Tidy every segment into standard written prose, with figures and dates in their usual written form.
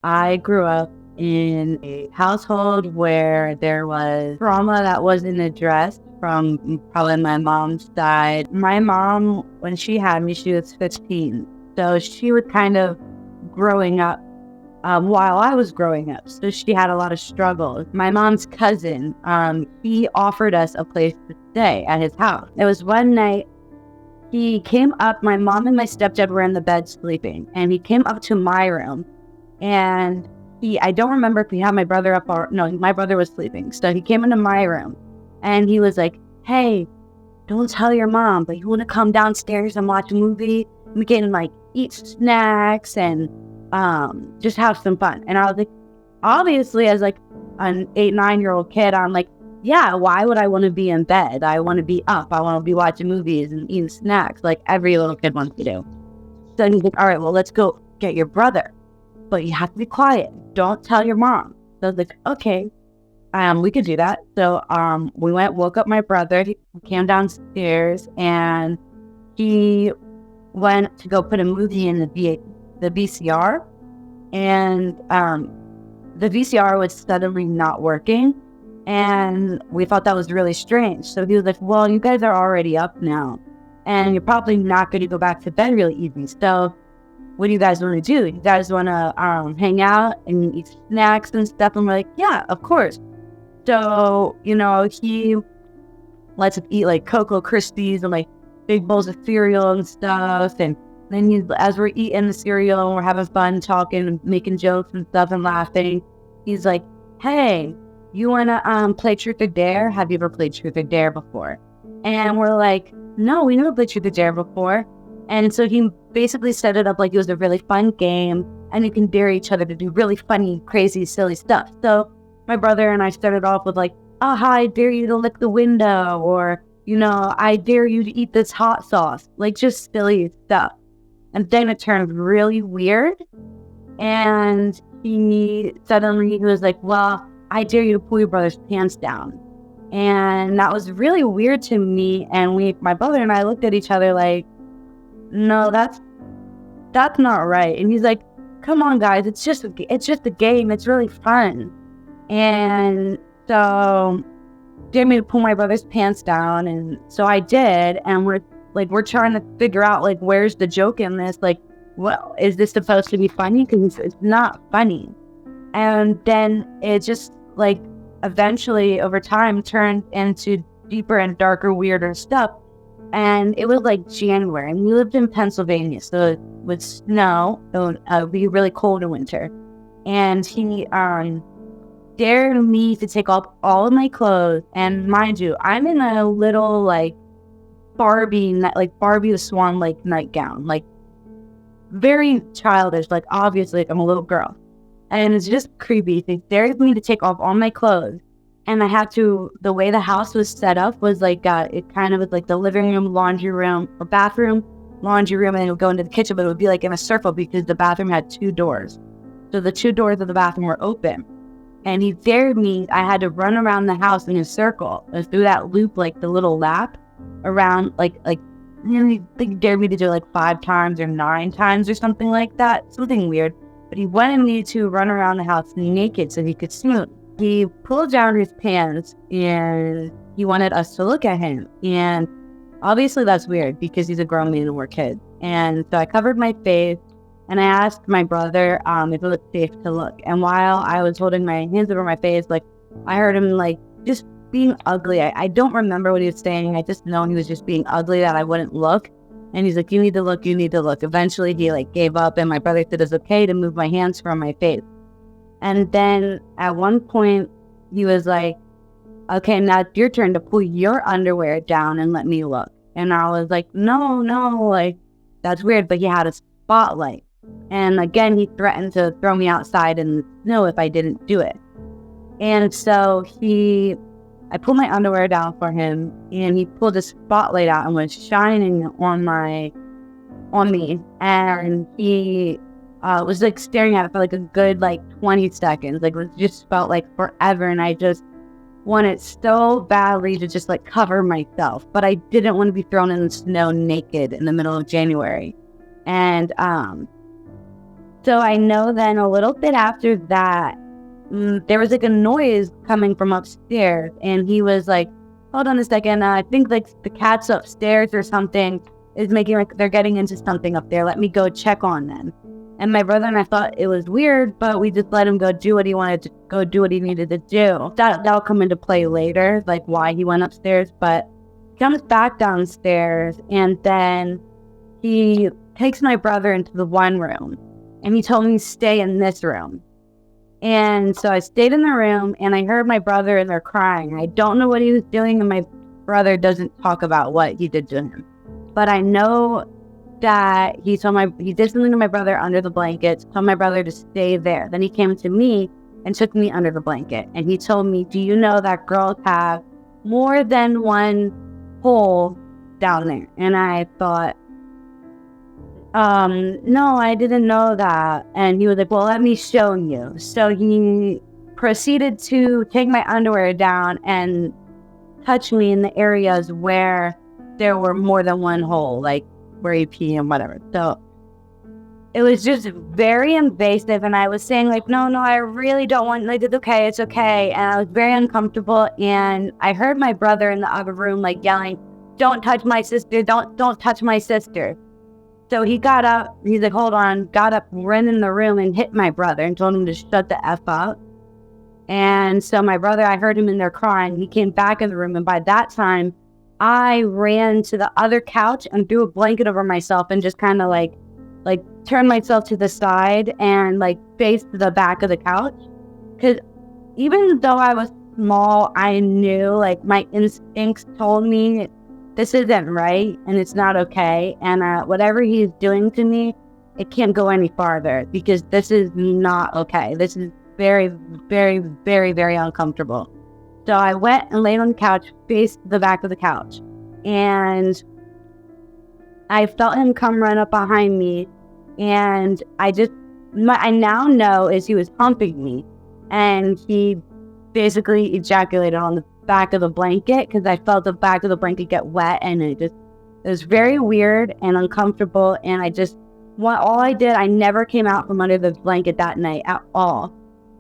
I grew up in a household where there was trauma that wasn't addressed from probably my mom's side. My mom, when she had me, she was 15. So she was kind of growing up while I was growing up. So she had a lot of struggles. My mom's cousin, he offered us a place to stay at his house. It was one night he came up, my mom and my stepdad were in the bed sleeping, and he came up to my room. And I don't remember if he had my brother up or no, my brother was sleeping. So he came into my room and he was like, "Hey, don't tell your mom, but you want to come downstairs and watch a movie? We can like eat snacks and just have some fun." And I was like, obviously as like an 8-9-year-old kid, I'm like, yeah, why would I want to be in bed? I want to be up. I want to be watching movies and eating snacks like every little kid wants to do. So he's like, "All right, well, let's go get your brother. But you have to be quiet. Don't tell your mom." So I was like, okay, we could do that. So we woke up my brother. He came downstairs and he went to go put a movie in the VCR. And the VCR was suddenly not working. And we thought that was really strange. So he was like, "Well, you guys are already up now. And you're probably not going to go back to bed really easy. So what do you guys want to do? You guys want to hang out and eat snacks and stuff?" And we're like, "Yeah, of course." So, he lets us eat like Cocoa Krispies and like big bowls of cereal and stuff. And then as we're eating the cereal and we're having fun talking and making jokes and stuff and laughing, he's like, "Hey, you want to play Truth or Dare? Have you ever played Truth or Dare before?" And we're like, "No, we never played Truth or Dare before." And so he basically set it up like it was a really fun game and you can dare each other to do really funny, crazy, silly stuff. So my brother and I started off with like, "Oh, I dare you to lick the window," or, "I dare you to eat this hot sauce," like just silly stuff. And then it turned really weird. And he was like, "Well, I dare you to pull your brother's pants down." And that was really weird to me. And my brother and I looked at each other like, "No, that's not right." And he's like, "Come on, guys, it's just a game. It's really fun." And so dared me to pull my brother's pants down, and so I did. And we're trying to figure out like where's the joke in this? Like, well, is this supposed to be funny? Because it's not funny. And then it just like eventually over time turned into deeper and darker, weirder stuff. And it was like January, and we lived in Pennsylvania, so it would snow. It would be really cold in winter. And he dared me to take off all of my clothes. And mind you, I'm in a little like Barbie the Swan like nightgown, like very childish, like obviously like I'm a little girl. And it's just creepy. He dared me to take off all my clothes. And I had to, the way the house was set up was like, it kind of was like the living room, laundry room, or bathroom, laundry room, and it would go into the kitchen, but it would be like in a circle because the bathroom had 2 doors. So the 2 doors of the bathroom were open. And he dared me, I had to run around the house in a circle, through that loop, like the little lap around, he dared me to do it like 5 times or 9 times or something like that, something weird. But he wanted me to run around the house naked so he could smooth. He pulled down his pants and he wanted us to look at him. And obviously that's weird because he's a grown man and we're kids. And so I covered my face and I asked my brother if it was safe to look. And while I was holding my hands over my face, like I heard him like just being ugly. I don't remember what he was saying. I just know he was just being ugly that I wouldn't look. And he's like, "You need to look, you need to look." Eventually he like gave up and my brother said it's okay to move my hands from my face. And then at one point, he was like, "Okay, now it's your turn to pull your underwear down and let me look." And I was like, no, like, that's weird. But he had a spotlight. And again, he threatened to throw me outside in the snow if I didn't do it. And so I pulled my underwear down for him, and he pulled a spotlight out and was shining on me. And he was like staring at it for like a good like 20 seconds. Like it just felt like forever. And I just wanted so badly to just like cover myself, but I didn't want to be thrown in the snow naked in the middle of January. And So I know then a little bit after that, there was like a noise coming from upstairs, and he was like, hold on a second, I think like the cat's upstairs or something is making like they're getting into something up there. Let me go check on them. And my brother and I thought it was weird, but we just let him go do what he wanted to go do what he needed to do. That'll come into play later, like why he went upstairs. But he comes back downstairs, and then he takes my brother into the one room, and he told me to stay in this room. And so I stayed in the room, and I heard my brother in there crying. I don't know what he was doing, and my brother doesn't talk about what he did to him. But I know that he did something to my brother under the blankets, told my brother to stay there. Then he came to me and took me under the blanket. And he told me, do you know that girls have more than one hole down there? And I thought, no, I didn't know that. And he was like, well, let me show you. So he proceeded to take my underwear down and touch me in the areas where there were more than one hole, like where you pee and whatever. So it was just very invasive, and I was saying like, no, I really don't want, like, it's okay. And I was very uncomfortable, and I heard my brother in the other room like yelling, don't touch my sister, don't touch my sister. So he got up, he's like, hold on, got up, ran in the room and hit my brother and told him to shut the F up. And so my brother, I heard him in there crying. He came back in the room, and by that time, I ran to the other couch and threw a blanket over myself and just kind of like turned myself to the side and like faced the back of the couch. Because even though I was small, I knew, like, my instincts told me this isn't right and it's not okay. And whatever he's doing to me, it can't go any farther, because this is not okay. This is very, very, very, very uncomfortable. So I went and laid on the couch, faced the back of the couch, and I felt him come run up behind me, and I now know is he was humping me, and he basically ejaculated on the back of the blanket, because I felt the back of the blanket get wet, and it was very weird and uncomfortable. And I never came out from under the blanket that night at all.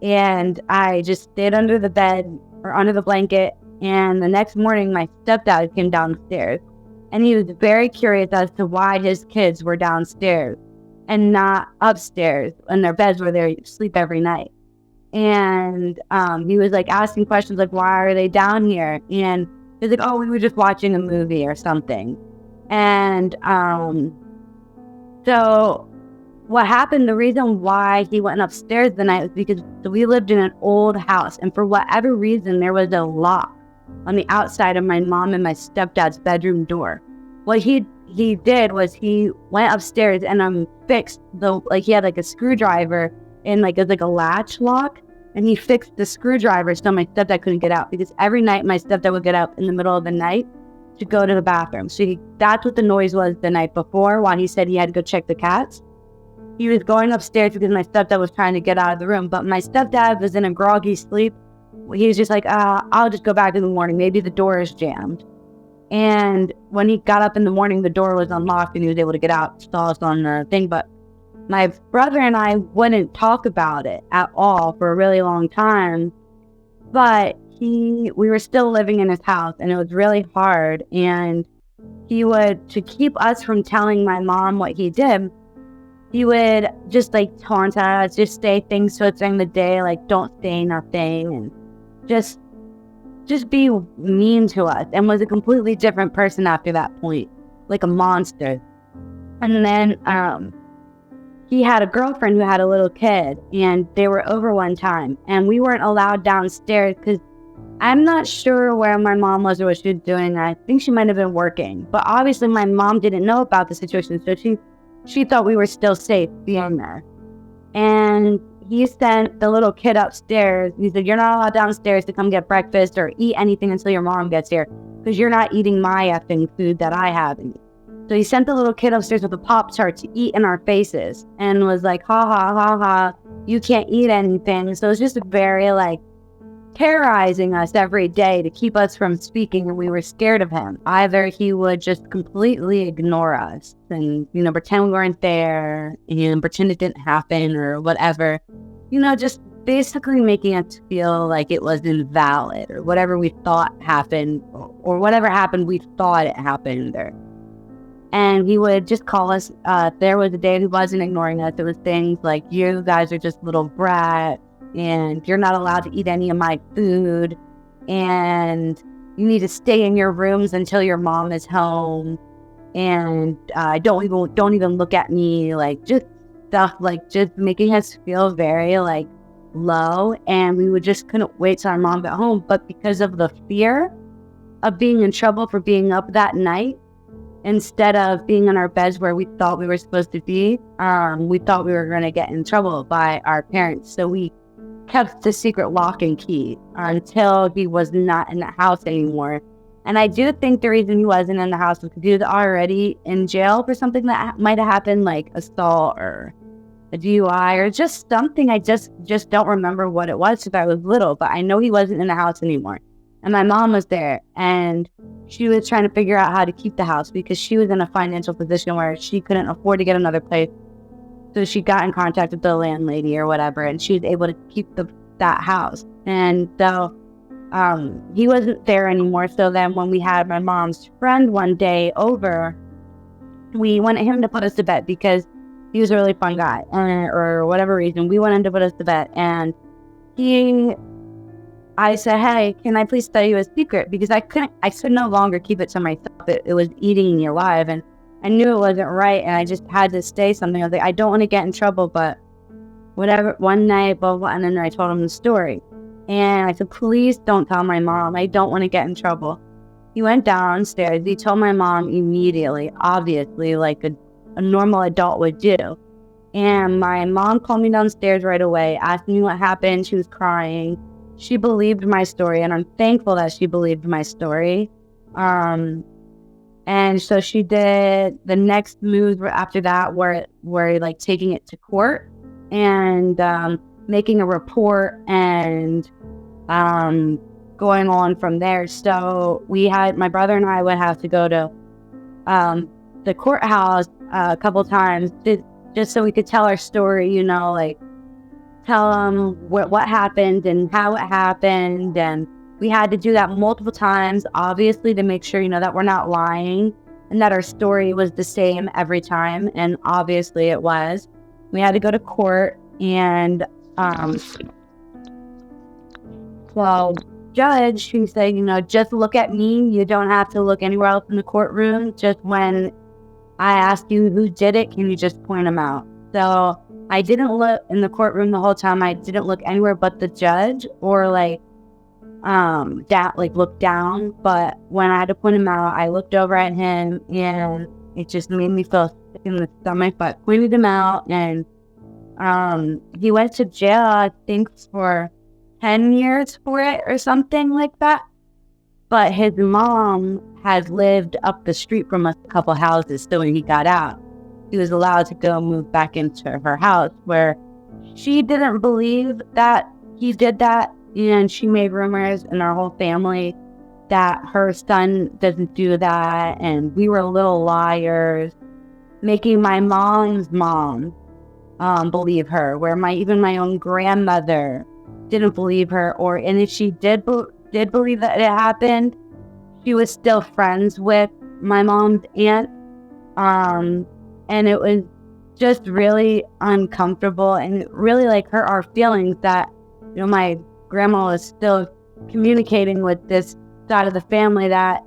And I just stayed under the bed or under the blanket. And the next morning, my stepdad came downstairs, and he was very curious as to why his kids were downstairs and not upstairs in their beds where they sleep every night. And he was like asking questions like, why are they down here? And he was like, oh, we were just watching a movie or something. And so what happened, the reason why he went upstairs the night was because we lived in an old house, and for whatever reason, there was a lock on the outside of my mom and my stepdad's bedroom door. What he did was he went upstairs and fixed he had like a screwdriver and it was like a latch lock, and he fixed the screwdriver so my stepdad couldn't get out, because every night my stepdad would get up in the middle of the night to go to the bathroom. So that's what the noise was the night before, while he said he had to go check the cats. He was going upstairs because my stepdad was trying to get out of the room, but my stepdad was in a groggy sleep. He was just like, I'll just go back in the morning. Maybe the door is jammed. And when he got up in the morning, the door was unlocked and he was able to get out, saw us on the thing. But my brother and I wouldn't talk about it at all for a really long time. But we were still living in his house, and it was really hard. And he would, to keep us from telling my mom what he did, he would just taunt us, just say things to us during the day, like, don't say nothing, and just be mean to us, and was a completely different person after that point, like a monster. And then he had a girlfriend who had a little kid, and they were over one time, and we weren't allowed downstairs because I'm not sure where my mom was or what she was doing. I think she might have been working, but obviously my mom didn't know about the situation, so she thought we were still safe being there. And he sent the little kid upstairs. He said, you're not allowed downstairs to come get breakfast or eat anything until your mom gets here, because you're not eating my effing food that I have. So he sent the little kid upstairs with a Pop-Tart to eat in our faces and was like, ha ha ha ha, you can't eat anything. So it was just a very terrorizing us every day to keep us from speaking, and we were scared of him. Either he would just completely ignore us and, pretend we weren't there and pretend it didn't happen or whatever, just basically making us feel like it was invalid or whatever we thought happened or whatever happened, we thought it happened there. And he would just call us. There was a day he wasn't ignoring us. It was things like, you guys are just little brats, and you're not allowed to eat any of my food, and you need to stay in your rooms until your mom is home, and don't even look at me, like just stuff like just making us feel very like low. And we would just couldn't wait till our mom got home. But because of the fear of being in trouble for being up that night, instead of being in our beds where we thought we were supposed to be, we thought we were going to get in trouble by our parents. So we kept the secret lock and key until he was not in the house anymore. And I do think the reason he wasn't in the house was because he was already in jail for something that might have happened, like assault or a DUI or just something. I just don't remember what it was because I was little, but I know he wasn't in the house anymore. And my mom was there, and she was trying to figure out how to keep the house because she was in a financial position where she couldn't afford to get another place. So she got in contact with the landlady or whatever, and she was able to keep that house. And so he wasn't there anymore. So then when we had my mom's friend one day over, we wanted him to put us to bed because he was a really fun guy. Or whatever reason, we wanted him to put us to bed. And I said, hey, can I please tell you a secret? Because I could no longer keep it to myself. It was eating me alive, and I knew it wasn't right, and I just had to say something. I was like, I don't want to get in trouble, but whatever. One night, blah, blah, and then I told him the story. And I said, please don't tell my mom. I don't want to get in trouble. He went downstairs. He told my mom immediately, obviously, like a normal adult would do. And my mom called me downstairs right away, asked me what happened. She was crying. She believed my story, and I'm thankful that she believed my story. And so she did the next move after that, where like taking it to court and making a report and going on from there. So my brother and I would have to go to the courthouse a couple times just so we could tell our story, like tell them what happened and how it happened. And we had to do that multiple times, obviously, to make sure, that we're not lying and that our story was the same every time. And obviously it was. We had to go to court, and well, judge who said, just look at me. You don't have to look anywhere else in the courtroom. Just when I ask you who did it, can you just point them out? So I didn't look in the courtroom the whole time. I didn't look anywhere but the judge or look down. But when I had to point him out, I looked over at him, and it just made me feel sick in the stomach. But pointed him out, and he went to jail, I think, for 10 years for it or something like that. But his mom has lived up the street from us a couple houses. So when he got out, he was allowed to go move back into her house, where she didn't believe that he did that. And she made rumors in our whole family that her son doesn't do that. And we were little liars, making my mom's mom believe her, where even my own grandmother didn't believe her. And if she did believe that it happened, she was still friends with my mom's aunt. And it was just really uncomfortable, and it really hurt our feelings that, my grandma was still communicating with this side of the family that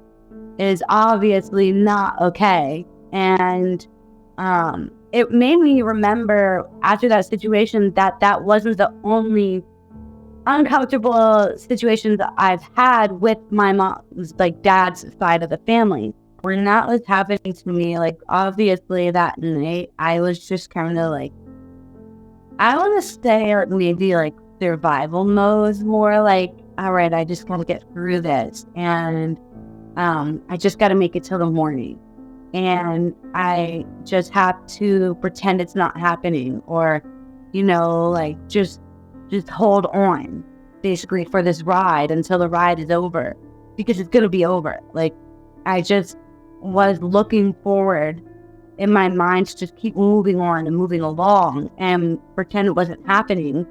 is obviously not okay. And it made me remember after that situation that wasn't the only uncomfortable situations that I've had with my mom's dad's side of the family. When that was happening to me, obviously that night, I was just kind of I want to stay, or maybe survival mode, more all right, I just got to get through this. And I just got to make it till the morning. And I just have to pretend it's not happening, or, just hold on. basically for this ride until the ride is over, because it's going to be over. Like, I just was looking forward in my mind to just keep moving on and moving along and pretend it wasn't happening.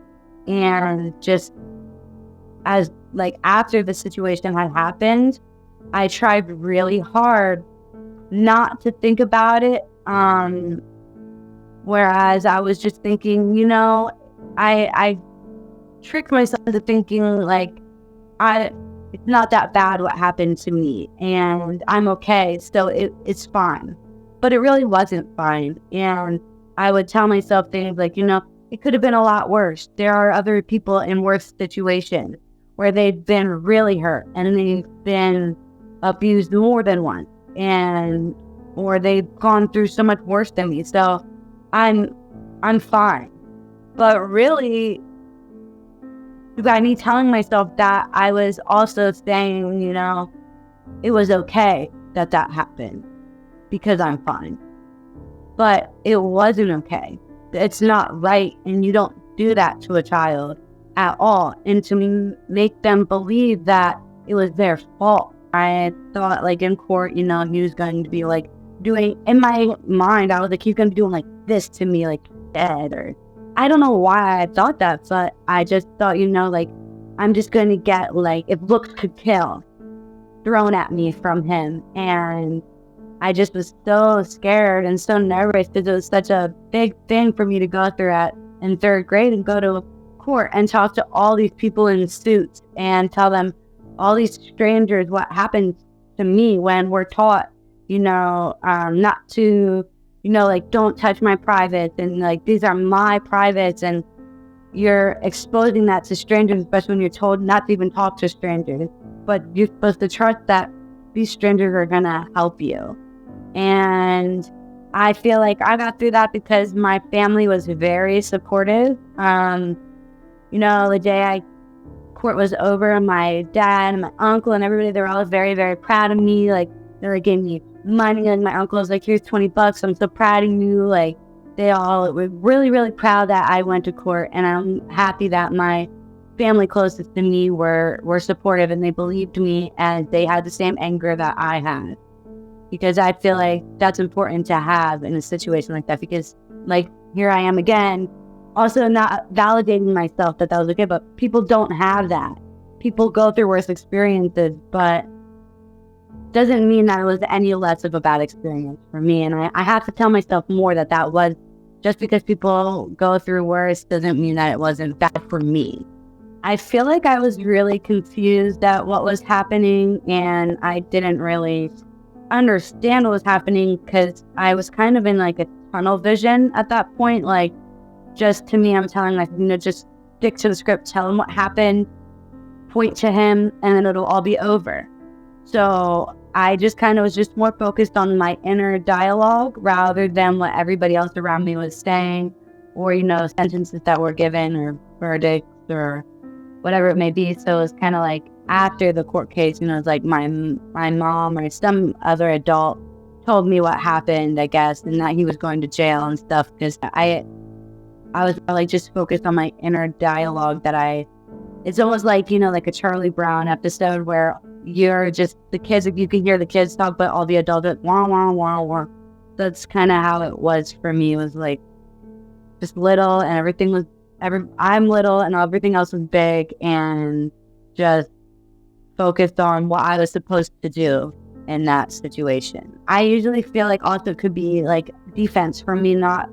And just as like after the situation had happened, I tried really hard not to think about it. Whereas I was just thinking, I tricked myself into thinking like, it's not that bad what happened to me, and I'm okay, so it's fine. But it really wasn't fine. And I would tell myself things like, it could have been a lot worse. There are other people in worse situations where they've been really hurt and they've been abused more than once, or they've gone through so much worse than me. So I'm fine. But really, by me telling myself that, I was also saying, it was okay that happened because I'm fine. But it wasn't okay. It's not right, and you don't do that to a child at all. And to make them believe that it was their fault. I thought, like, in court, he was going to be like doing, in my mind, I was like, he's going to be doing like this to me, like dead, or I don't know why I thought that, but I just thought, like, I'm just going to get, like, if looks could kill, thrown at me from him. And I just was so scared and so nervous because it was such a big thing for me to go through in third grade and go to court and talk to all these people in suits and tell them, all these strangers, what happened to me, when we're taught, not to, like, don't touch my privates, and like, these are my privates, and you're exposing that to strangers, especially when you're told not to even talk to strangers, but you're supposed to trust that these strangers are gonna help you. And I feel like I got through that because my family was very supportive. The day court was over, my dad and my uncle and everybody, they were all very, very proud of me. Like, they were giving me money, and my uncle was like, here's $20, I'm so proud of you. Like, they all were really, really proud that I went to court, and I'm happy that my family closest to me were supportive, and they believed me, and they had the same anger that I had, because I feel like that's important to have in a situation like that, because, like, here I am again, also not validating myself that was okay, but people don't have that. People go through worse experiences, but doesn't mean that it was any less of a bad experience for me. And I have to tell myself more that was, just because people go through worse doesn't mean that it wasn't bad for me. I feel like I was really confused at what was happening, and I didn't really understand what was happening because I was kind of in like a tunnel vision at that point. Like, just to me, I'm telling myself, just stick to the script, tell him what happened, point to him, and then it'll all be over. So I just kind of was just more focused on my inner dialogue rather than what everybody else around me was saying, or, sentences that were given, or verdicts, or whatever it may be. So it was kind of like after the court case, it's like my mom or some other adult told me what happened, I guess, and that he was going to jail and stuff, because I was like just focused on my inner dialogue it's almost like, like a Charlie Brown episode where you're just the kids, you can hear the kids talk, but all the adults are wah, wah, wah, wah. That's kind of how it was for me. It was like just little, and everything was, I'm little and everything else was big, and just focused on what I was supposed to do in that situation. I usually feel like also it could be like defense for me not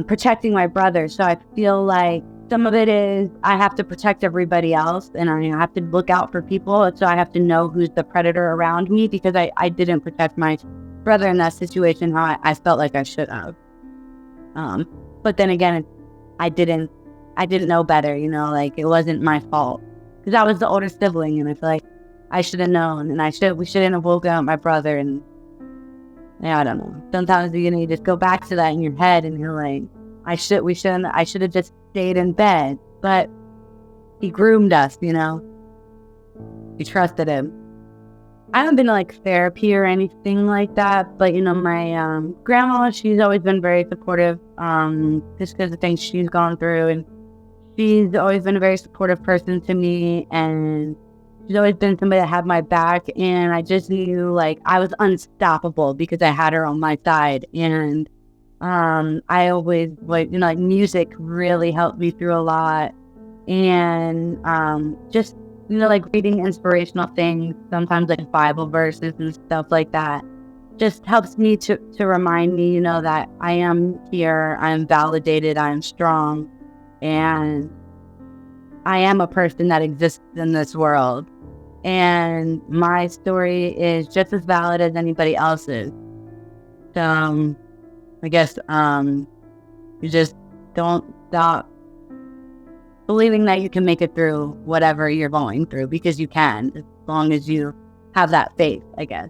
protecting my brother. So I feel like some of it is I have to protect everybody else, and I have to look out for people. So I have to know who's the predator around me, because I didn't protect my brother in that situation how I felt like I should have. But then again, I didn't know better, like it wasn't my fault, because I was the older sibling, and I feel like I should have known, and we shouldn't have woken up my brother. And I don't know. Sometimes you just go back to that in your head, and you're like, I should have just stayed in bed. But he groomed us, we trusted him. I haven't been to like therapy or anything like that, but my grandma, she's always been very supportive, just because of things she's gone through, and she's always been a very supportive person to me, and she's always been somebody that had my back, and I just knew like I was unstoppable because I had her on my side. And I always like, like music really helped me through a lot, and just like reading inspirational things, sometimes like Bible verses and stuff like that, just helps me to remind me, that I am here, I am validated, I am strong, and I am a person that exists in this world. And my story is just as valid as anybody else's. So I guess you just don't stop believing that you can make it through whatever you're going through, because you can, as long as you have that faith, I guess.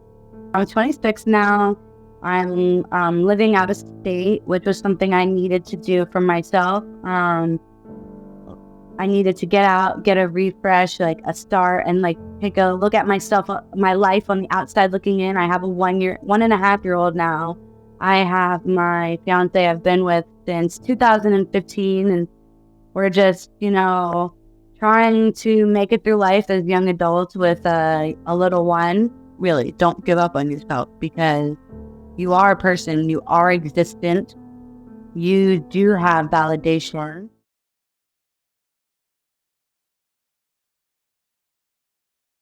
I'm 26 now. I'm living out of state, which was something I needed to do for myself. I needed to get out, get a refresh, like a start, and like take a look at myself, my life on the outside looking in. I have a 1.5-year-old now. I have my fiance I've been with since 2015, and we're just, trying to make it through life as young adults with a little one. Really, don't give up on yourself, because you are a person, you are existent, you do have validation.